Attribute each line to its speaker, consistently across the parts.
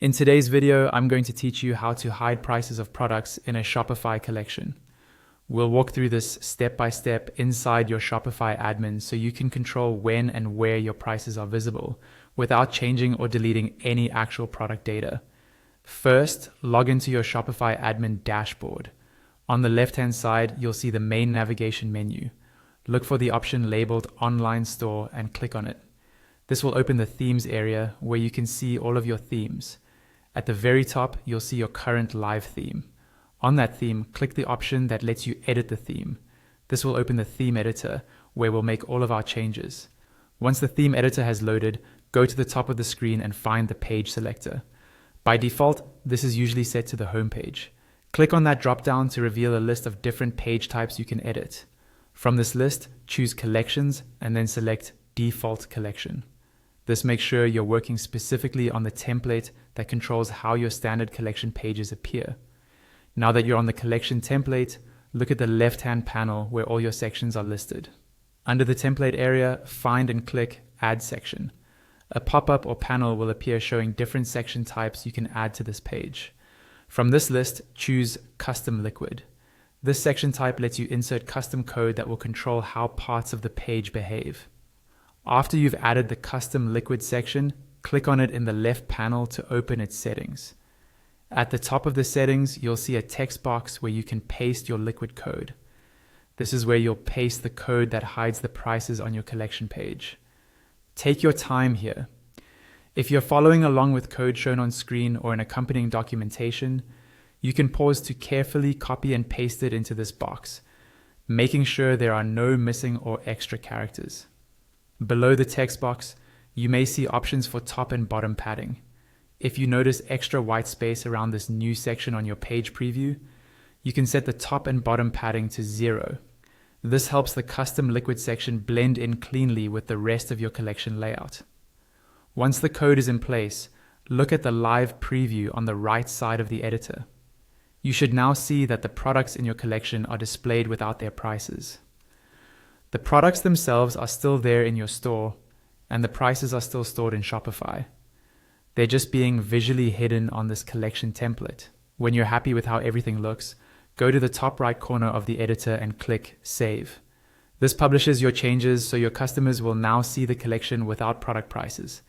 Speaker 1: In today's video, I'm going to teach you how to hide prices of products in a Shopify collection. We'll walk through this step by step inside your Shopify admin so you can control when and where your prices are visible without changing or deleting any actual product data. First, log into your Shopify admin dashboard. On the left-hand side, you'll see the main navigation menu. Look for the option labeled Online Store and click on it. This will open the Themes area where you can see all of your themes. At the very top, you'll see your current live theme. On that theme, click the option that lets you edit the theme. This will open the theme editor, where we'll make all of our changes. Once the theme editor has loaded, go to the top of the screen and find the page selector. By default, this is usually set to the home page. Click on that drop-down to reveal a list of different page types you can edit. From this list, choose Collections and then select Default Collection. This makes sure you're working specifically on the template that controls how your standard collection pages appear. Now that you're on the collection template, look at the left-hand panel where all your sections are listed. Under the template area, find and click Add Section. A pop-up or panel will appear showing different section types you can add to this page. From this list, choose Custom Liquid. This section type lets you insert custom code that will control how parts of the page behave. After you've added the custom liquid section, click on it in the left panel to open its settings. At the top of the settings, you'll see a text box where you can paste your liquid code. This is where you'll paste the code that hides the prices on your collection page. Take your time here. If you're following along with code shown on screen or in accompanying documentation, you can pause to carefully copy and paste it into this box, making sure there are no missing or extra characters. Below the text box, you may see options for top and bottom padding. If you notice extra white space around this new section on your page preview, you can set the top and bottom padding to 0. This helps the custom liquid section blend in cleanly with the rest of your collection layout. Once the code is in place, look at the live preview on the right side of the editor. You should now see that the products in your collection are displayed without their prices. The products themselves are still there in your store, and the prices are still stored in Shopify. They're just being visually hidden on this collection template. When you're happy with how everything looks, go to the top right corner of the editor and click Save. This publishes your changes so your customers will now see the collection without product prices.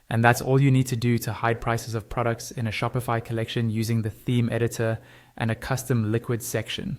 Speaker 1: And that's all you need to do to hide prices of products in a Shopify collection using the theme editor and a custom liquid section.